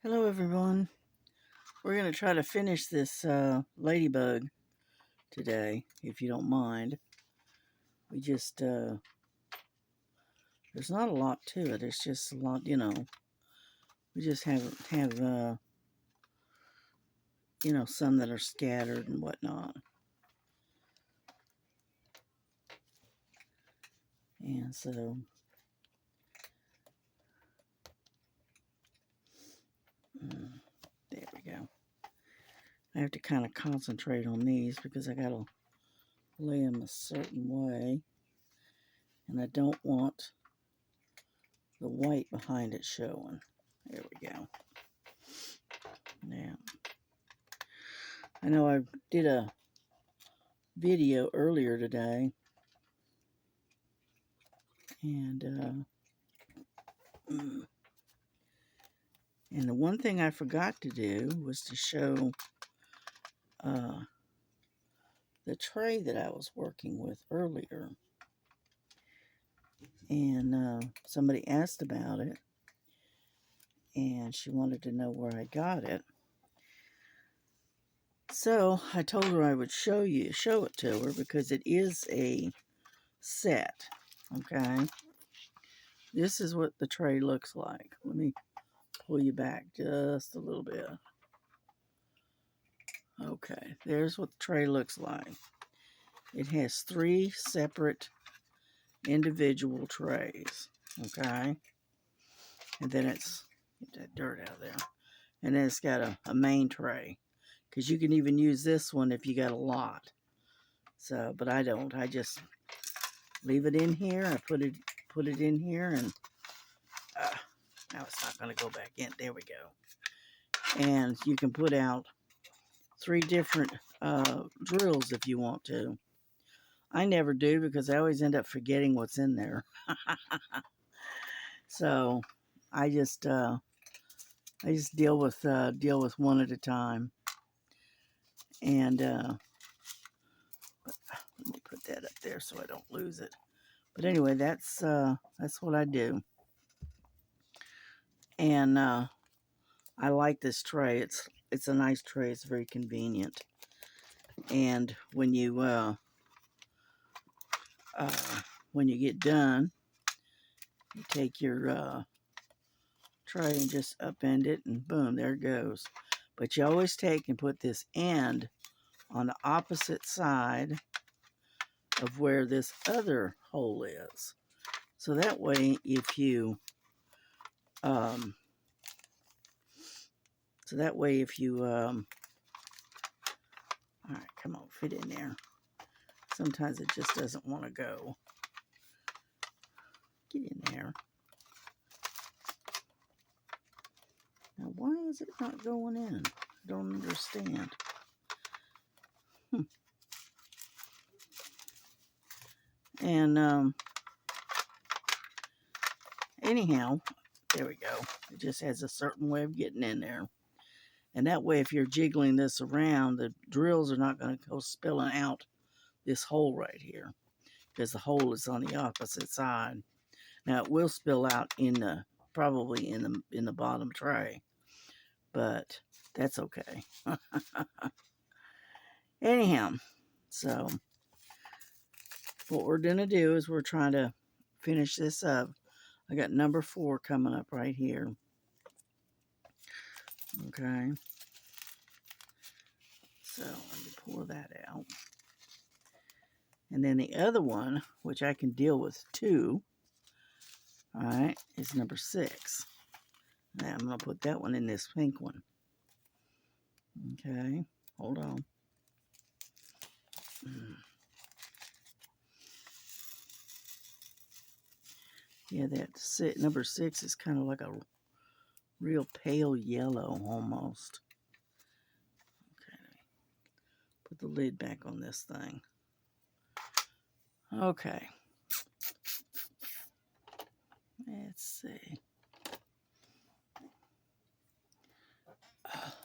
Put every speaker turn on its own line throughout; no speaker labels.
Hello everyone. We're going to try to finish this ladybug today, if you don't mind. We just, there's not a lot to it. It's just a lot, we just have some that are scattered and whatnot. And so, there we go. I have to kind of concentrate on these because I got to lay them a certain way. And I don't want the white behind it showing. There we go. Now, I know I did a video earlier today, and the one thing I forgot to do was to show the tray that I was working with earlier, and somebody asked about it, and she wanted to know where I got it. So I told her I would show it to her because it is a set. Okay, this is what the tray looks like. Let me pull you back just a little bit. Okay, there's what the tray looks like. It has 3 separate individual trays. Okay, and then it's, get that dirt out of there, and then it's got a main tray, because you can even use this one if you got a lot. So, but I don't. I just leave it in here. I put it in here, and now it's not going to go back in. There we go. And you can put out 3 different drills if you want to. I never do because I always end up forgetting what's in there. So I just deal with one at a time. And let me put that up there so I don't lose it. But anyway, that's what I do. And I like this tray. It's a nice tray. It's very convenient. And when you get done, you take your tray and just upend it, and boom, there it goes. But you always take and put this end on the opposite side of where this other hole is. So that way, if you all right, come on, fit in there. Sometimes it just doesn't want to go. Get in there. Now, why is it not going in? I don't understand. And anyhow, there we go. It just has a certain way of getting in there. And that way, if you're jiggling this around, the drills are not going to go spilling out this hole right here, because the hole is on the opposite side. Now, it will spill out probably in the bottom tray, but that's okay. Anyhow, so what we're going to do is we're trying to finish this up. I got number 4 coming up right here. Okay. So let me pull that out. And then the other one, which I can deal with 2, all right, is number 6. Now I'm going to put that one in this pink one. Okay, hold on. Yeah, that number 6 is kind of like a real pale yellow almost. Okay, put the lid back on this thing. Okay. Let's see.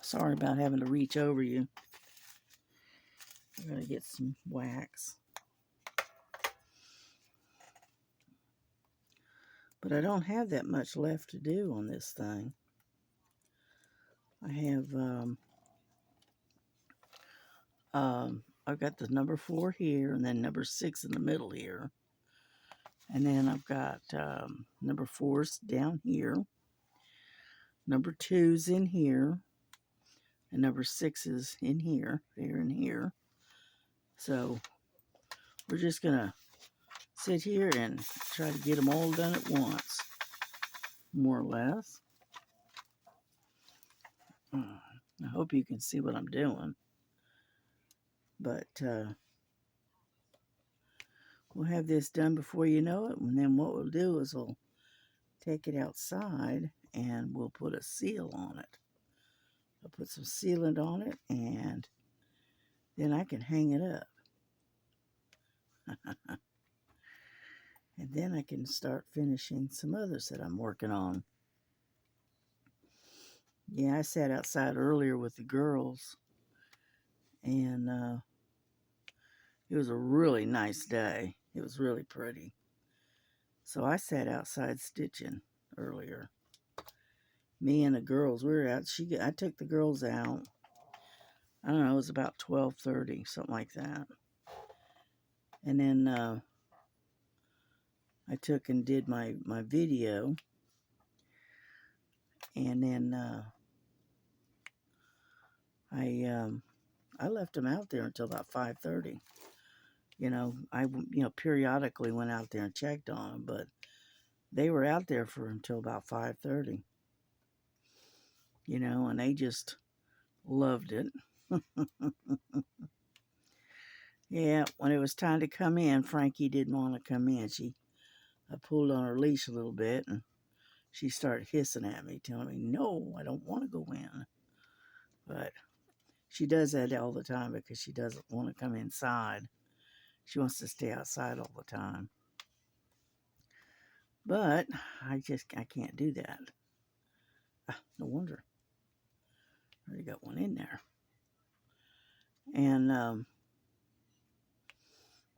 Sorry about having to reach over you. I'm going to get some wax. But I don't have that much left to do on this thing. I have I've got the number 4 here, and then number 6 in the middle here, and then I've got number 4's down here, number 2's in here, and number 6 is in here, there and here. So we're just gonna sit here and try to get them all done at once, more or less. I hope you can see what I'm doing, but we'll have this done before you know it, and then what we'll do is we'll take it outside and we'll put a seal on it. I'll put some sealant on it, and then I can hang it up. And then I can start finishing some others that I'm working on. Yeah, I sat outside earlier with the girls, and it was a really nice day. It was really pretty. So I sat outside stitching earlier. Me and the girls, we were out. I took the girls out. I don't know, it was about 12:30, something like that. And then I took and did my video, and then I left them out there until about 5:30. I periodically went out there and checked on them, but they were out there for until about 5:30. And they just loved it. Yeah, when it was time to come in, Frankie didn't want to come in. I pulled on her leash a little bit, and she started hissing at me, telling me, no, I don't want to go in. But she does that all the time because she doesn't want to come inside. She wants to stay outside all the time. But I can't do that. No wonder. I already got one in there. And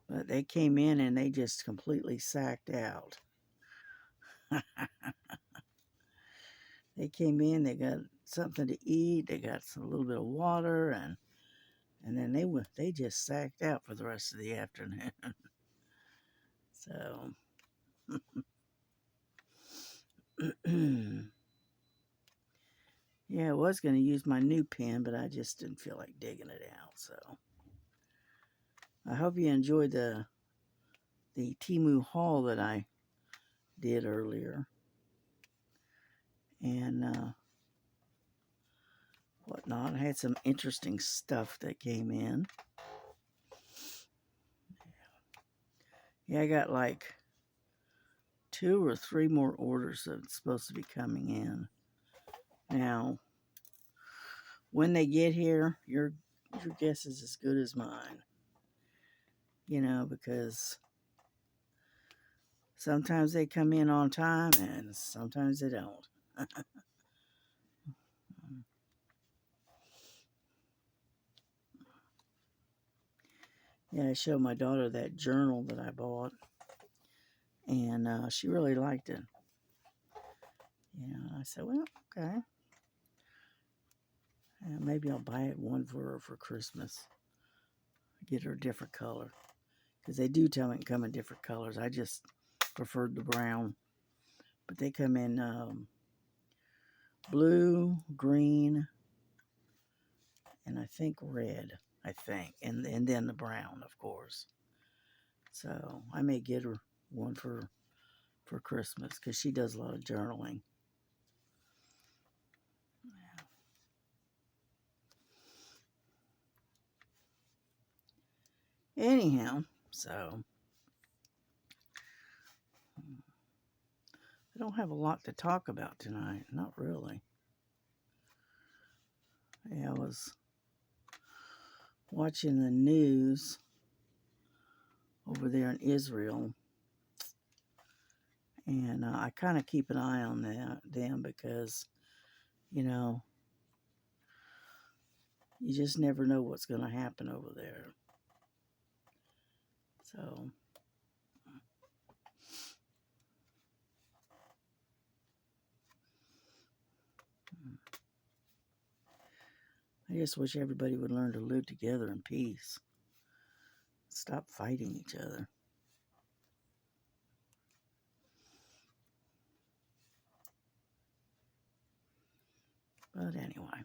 but they came in and they just completely sacked out. They came in, they got something to eat, they got a little bit of water, and then they just sacked out for the rest of the afternoon. So yeah, I was going to use my new pen, but I just didn't feel like digging it out. So I hope you enjoyed the Temu haul that I did earlier, and whatnot. I had some interesting stuff that came in. Yeah, I got like 2 or 3 more orders that's supposed to be coming in. Now, when they get here, your guess is as good as mine. Because sometimes they come in on time and sometimes they don't. Yeah, I showed my daughter that journal that I bought, and she really liked it. I said, well, okay. Maybe I'll buy one for her for Christmas. Get her a different color. Because they do tell me it can come in different colors. I just preferred the brown. But they come in blue, green, and I think red. And then the brown, of course. So I may get her one for Christmas because she does a lot of journaling. Anyhow, so I don't have a lot to talk about tonight. Not really. Yeah, I was watching the news over there in Israel, and I kind of keep an eye on them because, you just never know what's going to happen over there. So, I just wish everybody would learn to live together in peace. Stop fighting each other. But anyway.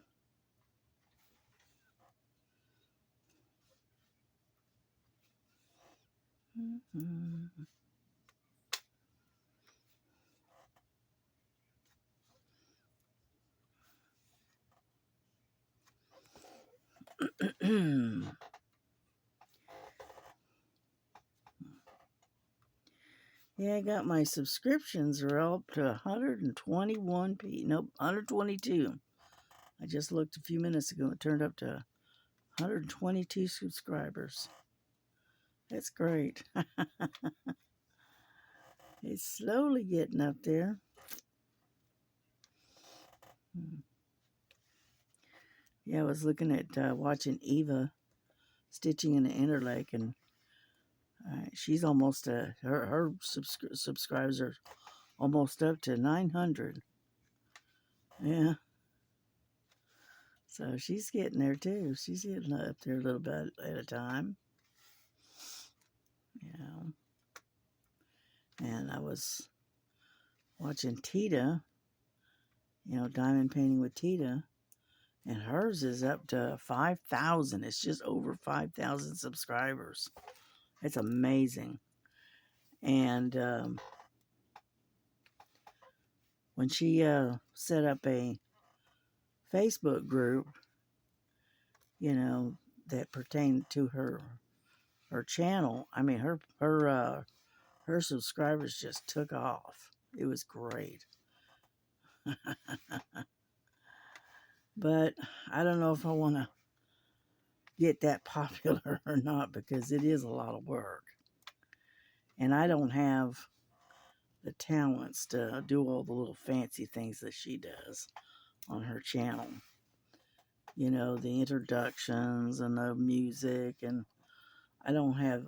Yeah, I got my subscriptions are up to 121 nope, 122. I just looked a few minutes ago. It turned up to 122 subscribers. That's great. It's slowly getting up there. Yeah, I was looking at watching Eva stitching in the Interlake, and she's almost her subscribers are almost up to 900. Yeah, so she's getting there too. She's getting up there a little bit at a time. Yeah, and I was watching Tita, diamond painting with Tita, and hers is up to 5,000. It's just over 5,000 subscribers. It's amazing. And when she set up a Facebook group, that pertained to her channel, I mean her subscribers just took off. It was great. But I don't know if I want to get that popular or not, because it is a lot of work. And I don't have the talents to do all the little fancy things that she does on her channel. The introductions and the music, and I don't have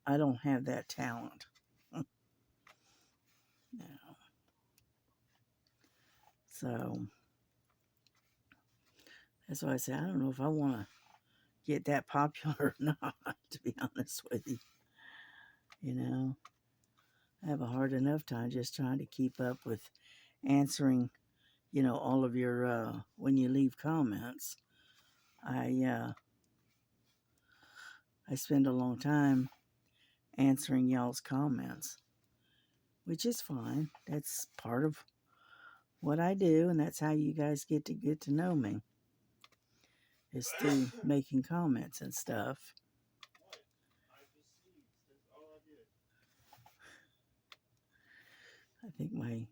that talent. So that's why I say I don't know if I want to get that popular or not, to be honest with you. I have a hard enough time just trying to keep up with answering, all of your, when you leave comments. I spend a long time answering y'all's comments, which is fine. That's part of what I do, and that's how you guys get to know me, is through making comments and stuff. I think my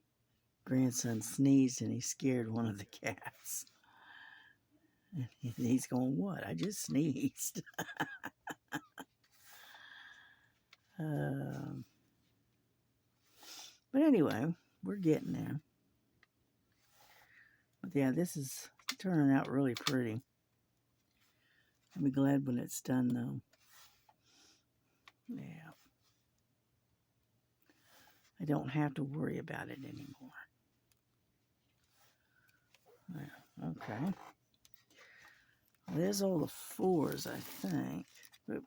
grandson sneezed and he scared one of the cats. And he's going, "What? I just sneezed." But anyway, we're getting there. But yeah, this is turning out really pretty. I'll be glad when it's done, though. Yeah. I don't have to worry about it anymore. Yeah, okay. Well, there's all the fours, I think. Oop.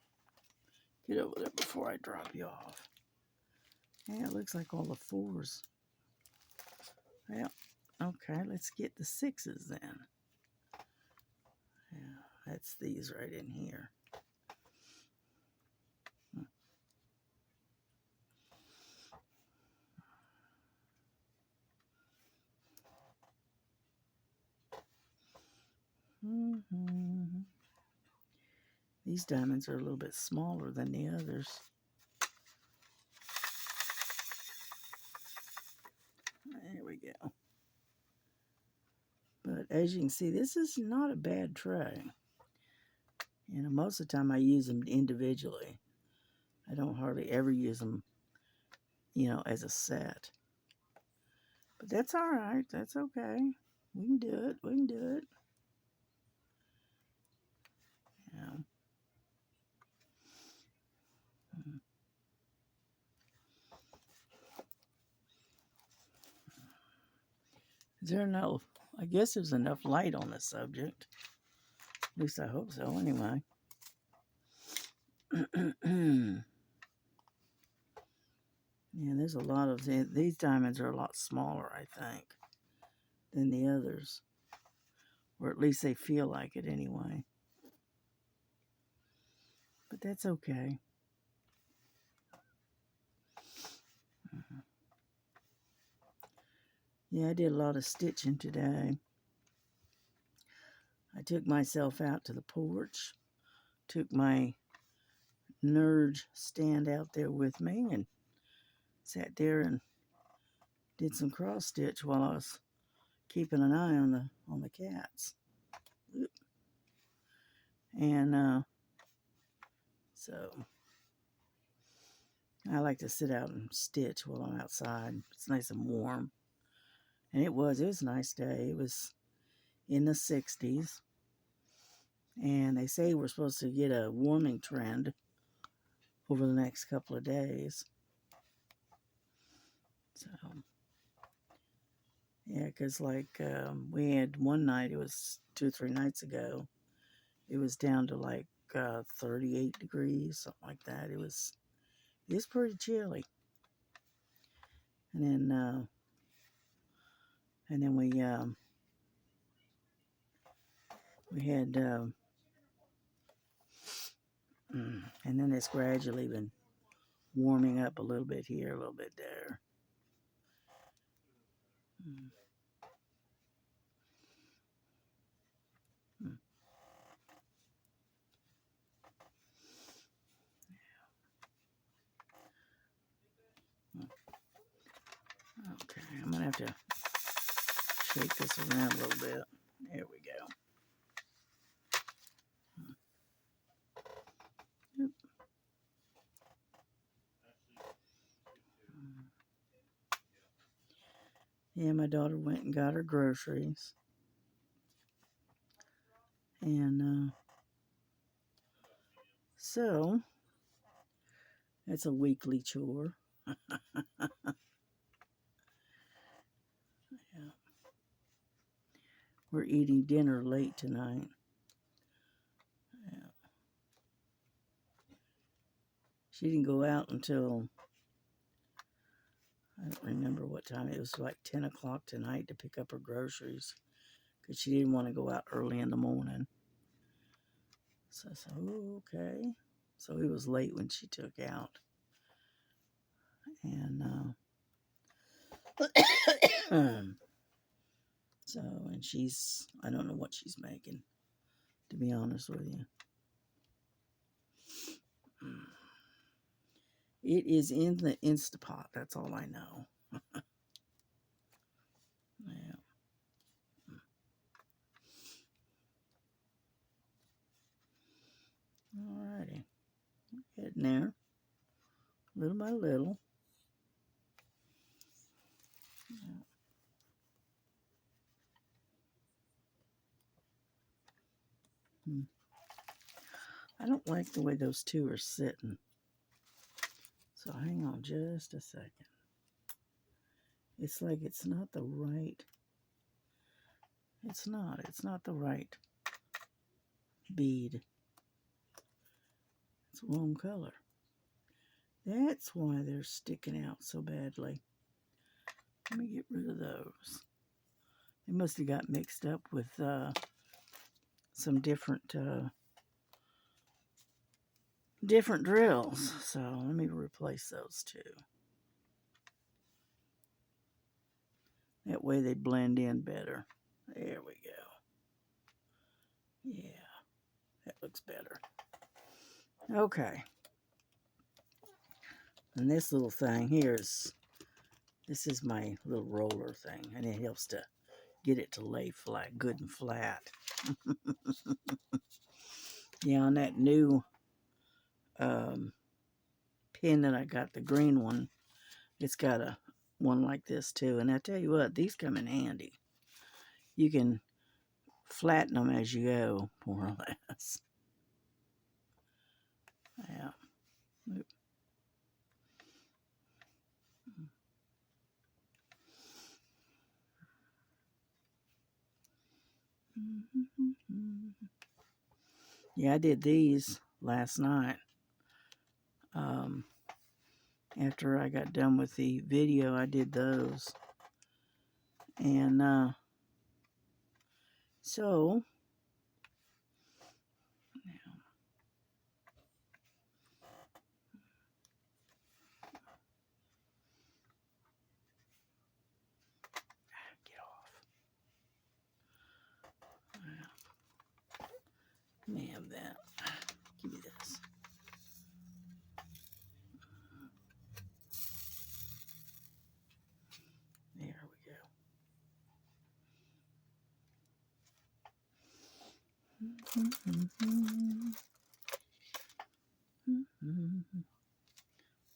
Get over there before I drop you off. Yeah, it looks like all the fours. Yeah. Okay, let's get the sixes then. Yeah, that's these right in here. Mm-hmm. These diamonds are a little bit smaller than the others. There we go. But as you can see, this is not a bad tray. Most of the time I use them individually. I don't hardly ever use them, as a set. But that's all right. That's okay. We can do it. We can do it. Is there enough? I guess there's enough light on the subject. At least I hope so, anyway. Yeah, there's a lot of these diamonds are a lot smaller, I think, than the others, or at least they feel like it anyway. But that's okay. Yeah, I did a lot of stitching today. I took myself out to the porch, took my Nerge stand out there with me, and sat there and did some cross stitch while I was keeping an eye on the cats. And so I like to sit out and stitch while I'm outside. It's nice and warm. And it was a nice day. It was in the 60s. And they say we're supposed to get a warming trend over the next couple of days. So, yeah, because like we had one night, it was 2 or 3 nights ago, it was down to like 38 degrees, something like that. It was pretty chilly. And then we had and then it's gradually been warming up a little bit here, a little bit there. Okay, I'm gonna have to shake this around a little bit. There we go. Oop. Yeah, my daughter went and got her groceries. And so it's a weekly chore. Yeah. We're eating dinner late tonight. Yeah. She didn't go out until, I don't remember what time. It was like 10 o'clock tonight to pick up her groceries because she didn't want to go out early in the morning. So I said, oh, okay. So it was late when she took out. And so, and she's, I don't know what she's making, to be honest with you. It is in the Instapot. That's all I know. Yeah. Alrighty. Getting there. Little by little. Yeah. I don't like the way those two are sitting. So hang on just a second. It's like it's not the right. It's not the right bead. It's the wrong color. That's why they're sticking out so badly. Let me get rid of those. They must have got mixed up with some different drills. So let me replace those two. That way they blend in better. There we go. Yeah, that looks better. Okay. And this little thing here this is my little roller thing, and it helps to get it to lay flat, good and flat. Yeah, on that new pin that I got, the green one, it's got a one like this too. And I tell you what, these come in handy. You can flatten them as you go, more or less. Yeah. Yeah, I did these last night. After I got done with the video, I did those. And so, get off. Let me have that. Give me this. There we go.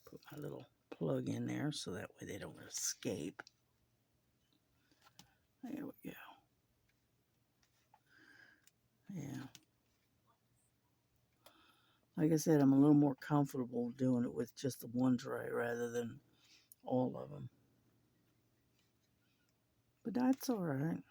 Put my little plug in there so that way they don't escape. There we go. Yeah. Like I said, I'm a little more comfortable doing it with just the one tray rather than all of them. But that's all right.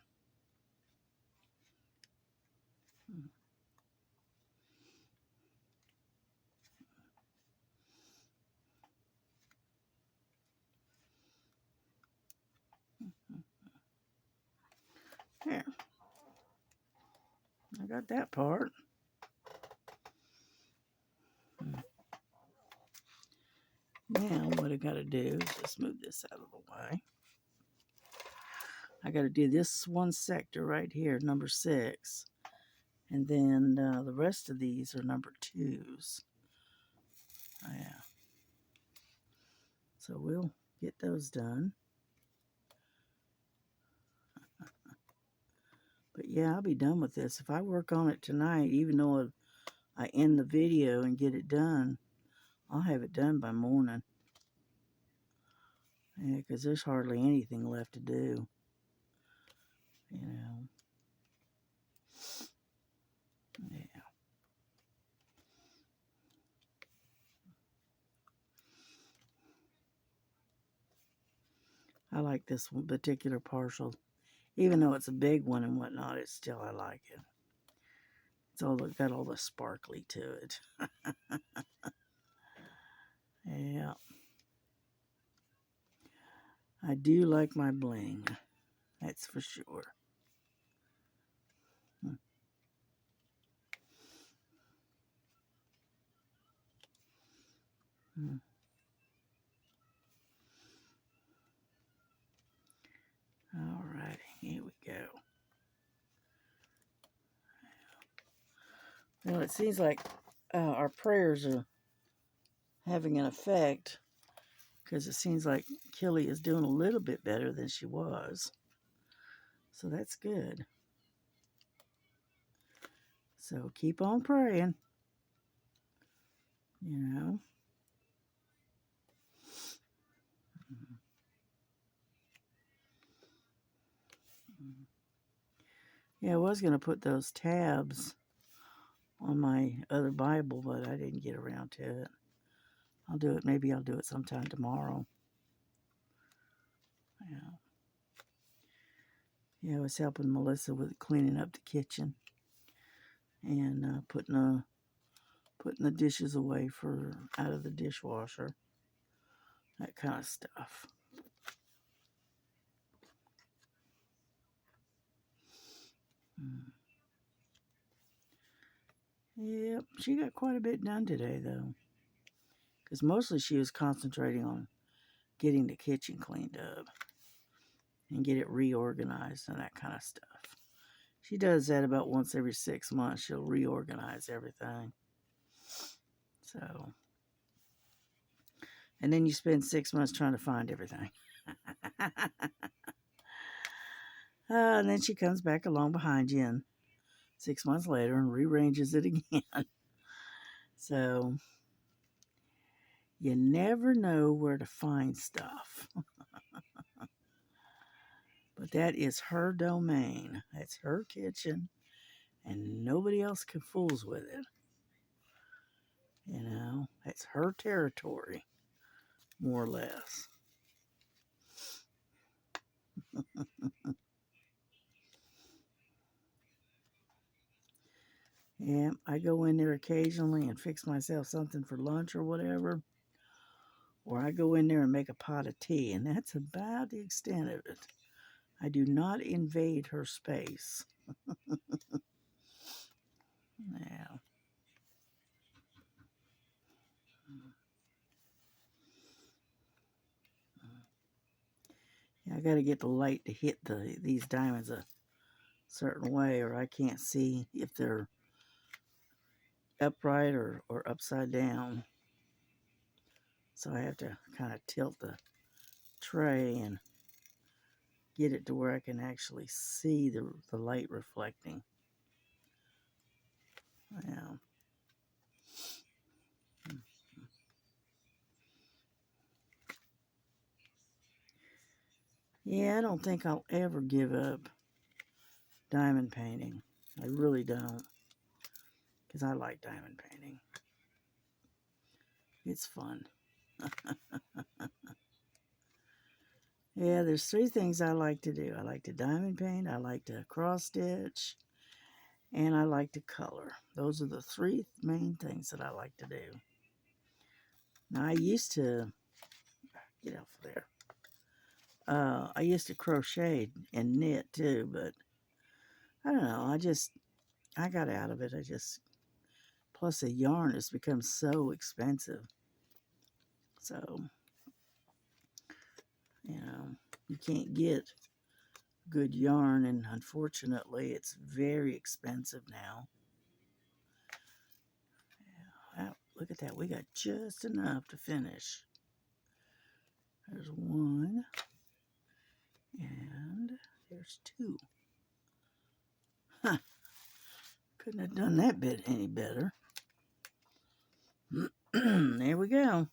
There. I got that part. Now what I got to do is just move this out of the way. I got to do this one sector right here, number 6. And then the rest of these are number 2s. Yeah. So we'll get those done. But yeah, I'll be done with this. If I work on it tonight, even though I end the video and get it done, I'll have it done by morning. Yeah, because there's hardly anything left to do. You know. Yeah. I like this one particular partial. Even though it's a big one and whatnot, it's still, I like it. It's all got all the sparkly to it. Yeah. I do like my bling. That's for sure. All righty, here we go. Well, it seems like our prayers are having an effect, because it seems like Kelly is doing a little bit better than she was. So that's good. So keep on praying. You know. Yeah, I was going to put those tabs on my other Bible, but I didn't get around to it. I'll do it. Maybe I'll do it sometime tomorrow. Yeah. Yeah, I was helping Melissa with cleaning up the kitchen and putting the dishes away for out of the dishwasher. That kind of stuff. Yep, she got quite a bit done today, though. Because mostly she was concentrating on getting the kitchen cleaned up and get it reorganized and that kind of stuff. She does that about once every 6 months. She'll reorganize everything. So, and then you spend 6 months trying to find everything. And then she comes back along behind you and 6 months later and rearranges it again. So, you never know where to find stuff. But that is her domain. That's her kitchen. And nobody else can fools with it. You know, that's her territory, more or less. Yeah, I go in there occasionally and fix myself something for lunch or whatever. Or I go in there and make a pot of tea, and that's about the extent of it. I do not invade her space. Now, yeah, I got to get the light to hit these diamonds a certain way, or I can't see if they're upright or upside down. So I have to kind of tilt the tray and get it to where I can actually see the light reflecting. Yeah. Yeah, I don't think I'll ever give up diamond painting. I really don't, because I like diamond painting. It's fun. Yeah, there's three things I like to do. I like to diamond paint, I like to cross stitch, and I like to color. Those are the three main things that I like to do. Now, I used to, get off there. I used to crochet and knit too, but I don't know. I got out of it. Plus the yarn has become so expensive. So, you can't get good yarn, and unfortunately, it's very expensive now. Wow, look at that. We got just enough to finish. There's one, and there's two. Huh. Couldn't have done that bit any better. There we go.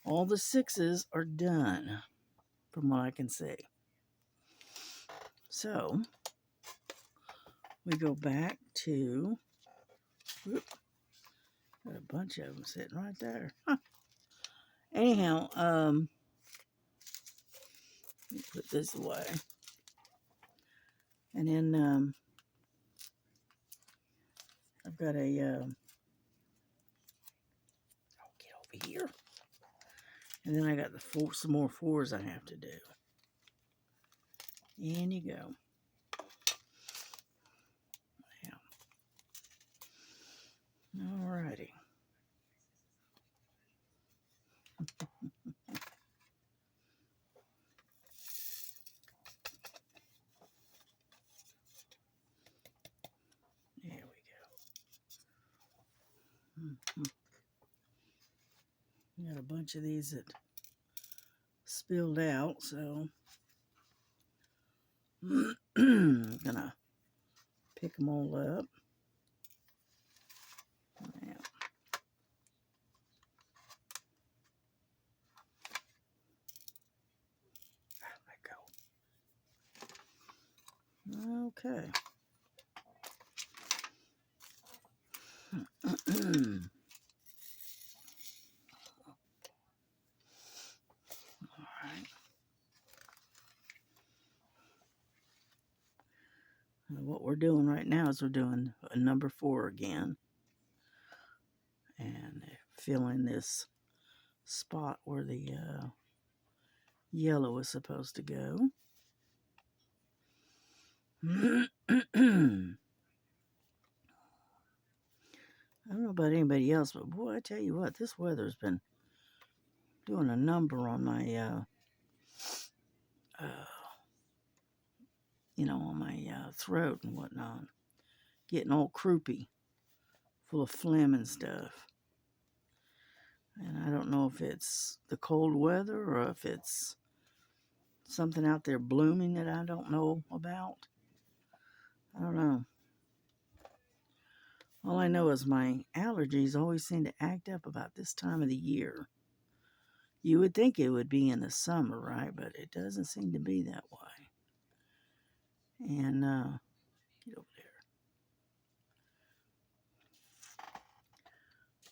All the sixes are done, from what I can see. So, we go back to, whoop, got a bunch of them sitting right there. Huh. Anyhow, let me put this away. And then, I've got a, get over here. And then I got some more fours I have to do. In you go. Yeah. Alrighty. There we go. Got a bunch of these that spilled out, so I'm gonna pick them all up. Yeah. Let go. Okay. Alright. What we're doing right now is we're doing a number 4 again. And fill in this spot where the yellow is supposed to go. I don't know about anybody else, but boy, I tell you what, this weather's been doing a number on my, on my throat and whatnot. Getting all croupy, full of phlegm and stuff. And I don't know if it's the cold weather or if it's something out there blooming that I don't know about. I don't know. All I know is my allergies always seem to act up about this time of the year. You would think it would be in the summer, right? But it doesn't seem to be that way. And, get over there.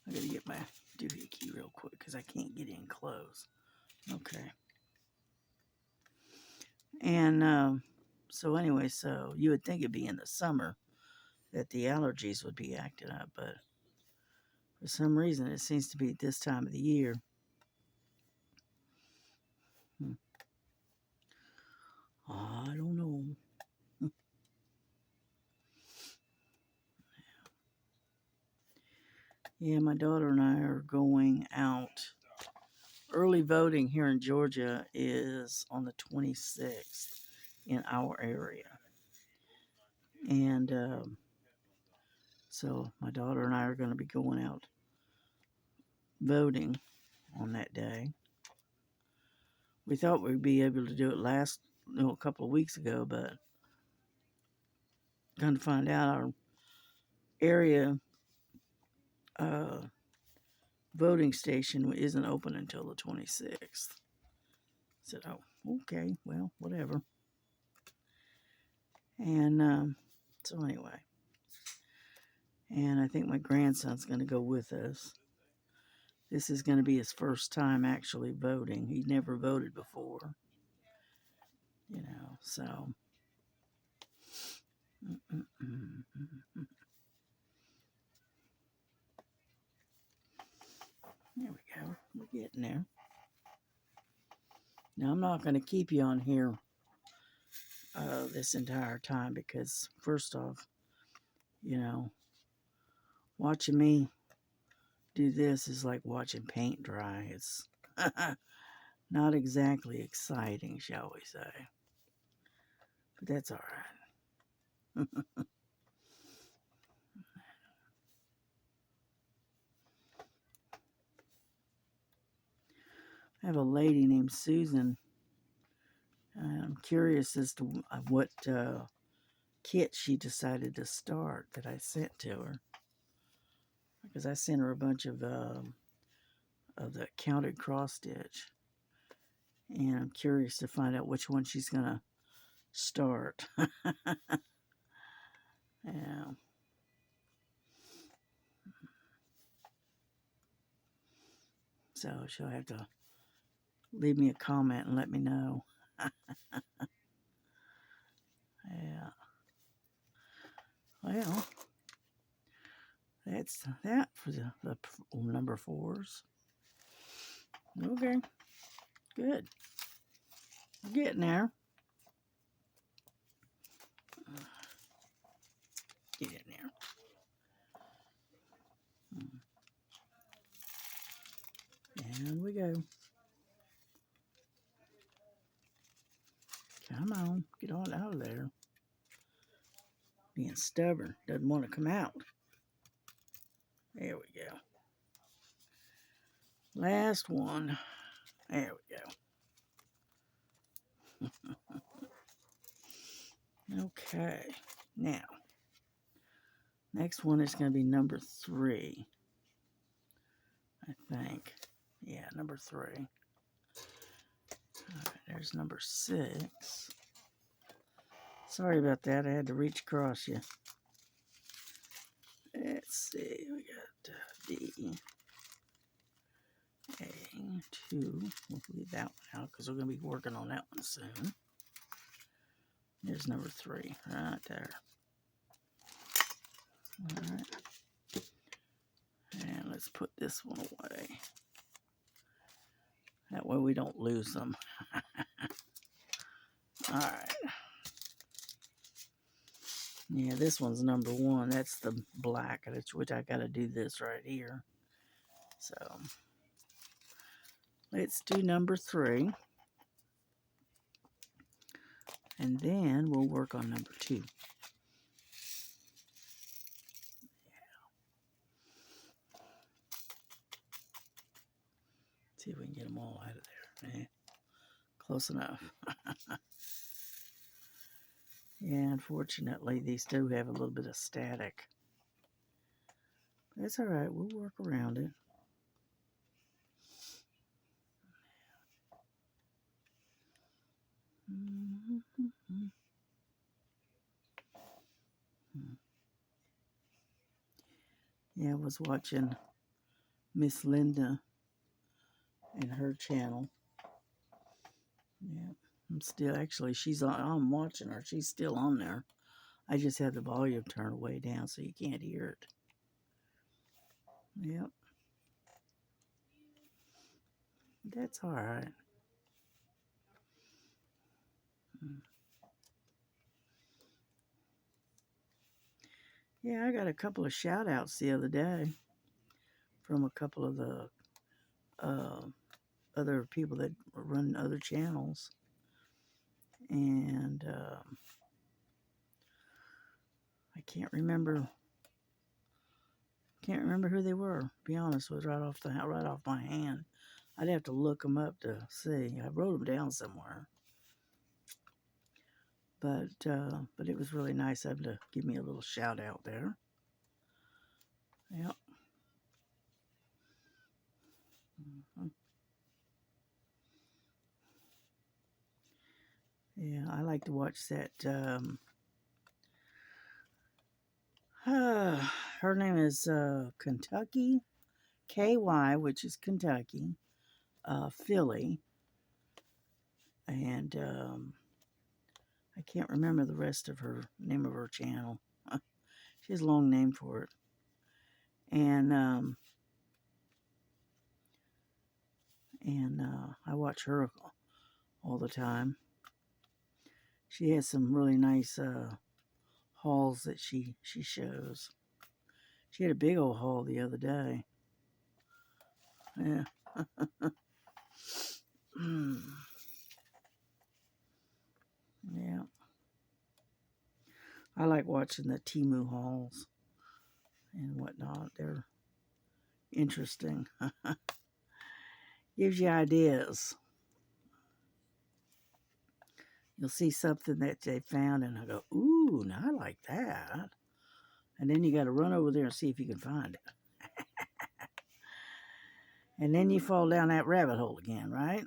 I gotta get my doohickey real quick because I can't get in close. Okay. And, so anyway, so you would think it'd be in the summer, that the allergies would be acting up, but for some reason it seems to be this time of the year. I don't know. Yeah, my daughter and I are going out. Early voting here in Georgia is on the 26th in our area. And so my daughter and I are going to be going out voting on that day. We thought we'd be able to do it a couple of weeks ago, but come to find out our area voting station isn't open until the 26th. I said, oh, okay, well, whatever. And so anyway, and I think my grandson's going to go with us. This is going to be his first time actually voting. He never voted before, so. There we go. We're getting there. Now, I'm not going to keep you on here this entire time because, first off, watching me do this is like watching paint dry. It's not exactly exciting, shall we say. But that's all right. I have a lady named Susan. I'm curious as to what kit she decided to start that I sent to her. Because I sent her a bunch of the counted cross stitch. And I'm curious to find out which one she's going to start. Yeah. So she'll have to leave me a comment and let me know. Yeah. Well, that's that for the number 4s. Okay. Good. We're getting there. Get in there. And we go. Come on. Get on out of there. Being stubborn. Doesn't want to come out. There we go. Last one. There we go. Okay. Now, next one is going to be number 3. I think. Yeah, number 3. All right, there's number 6. Sorry about that. I had to reach across you. Let's see. We got D. A2. We'll leave that one out because we're going to be working on that one soon. There's number 3 right there. All right. And let's put this one away. That way we don't lose them. All right. Yeah, this one's number 1. That's the black, which I got to do this right here. So let's do number 3. And then we'll work on number 2. See if we can get them all out of there. Close enough. Yeah, unfortunately, these do have a little bit of static. That's all right. We'll work around it. Yeah, I was watching Miss Linda and her channel. Yeah, I'm still, actually, I'm watching her. She's still on there. I just have the volume turned way down so you can't hear it. Yep. That's all right. Yeah, I got a couple of shout outs the other day from a couple of the uh, other people that run other channels. And I can't remember who they were. To be honest, was right off my hand. I'd have to look them up to see. I wrote them down somewhere. But it was really nice of them to give me a little shout out there. Yep. Mhm. Yeah, I like to watch that. Her name is Kentucky KY, which is Kentucky, Philly, and I can't remember the rest of her name of her channel. She has a long name for it, and I watch her all the time. She has some really nice hauls that she shows. She had a big old haul the other day. Yeah. Yeah. I like watching the Temu hauls and whatnot. They're interesting. Gives you ideas. You'll see something that they found and I go, ooh, now I like that. And then you got to run over there and see if you can find it. And then you fall down that rabbit hole again, right?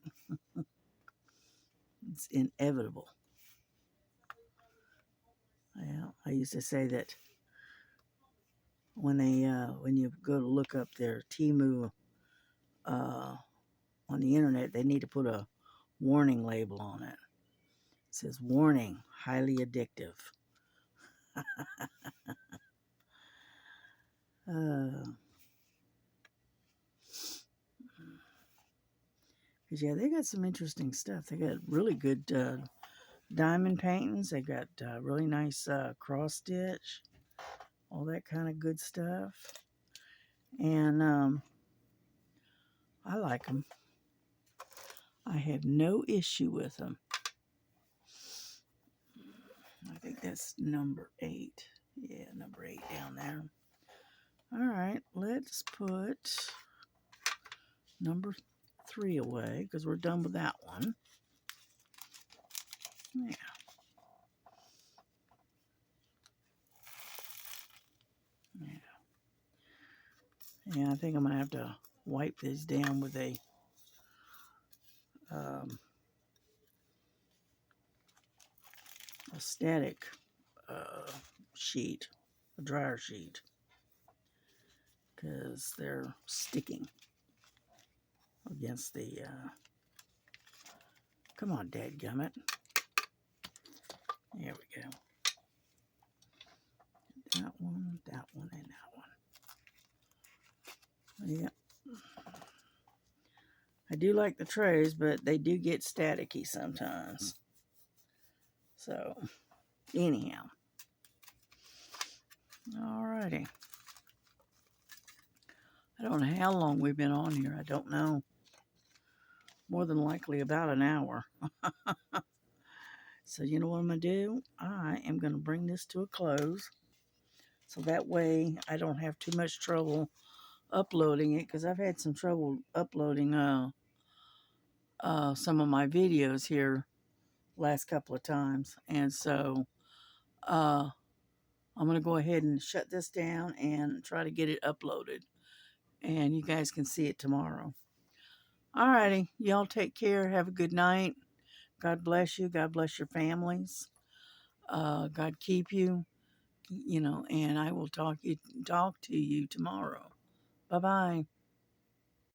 It's inevitable. Yeah, I used to say that when you go to look up their Temu on the internet, they need to put a warning label on it. It says, warning, highly addictive. Because, yeah, they got some interesting stuff. They got really good diamond paintings. They got really nice cross stitch, all that kind of good stuff. And I like them. I have no issue with them. I think that's number 8. Yeah, number 8 down there. All right, let's put number 3 away because we're done with that one. Yeah. Yeah, I think I'm going to have to wipe these down with a static sheet, a dryer sheet, because they're sticking against the, come on, dadgummit. There we go. That one, and that one. Yep. I do like the trays, but they do get staticky sometimes. So, anyhow. Alrighty. I don't know how long we've been on here. I don't know. More than likely about an hour. So, you know what I'm going to do? I am going to bring this to a close. So that way I don't have too much trouble uploading it. Because I've had some trouble uploading some of my videos here last couple of times. And so I'm going to go ahead and shut this down and try to get it uploaded. And you guys can see it tomorrow. Alrighty. Y'all take care. Have a good night. God bless you. God bless your families. God keep you. You know, and I will talk to you tomorrow. Bye-bye.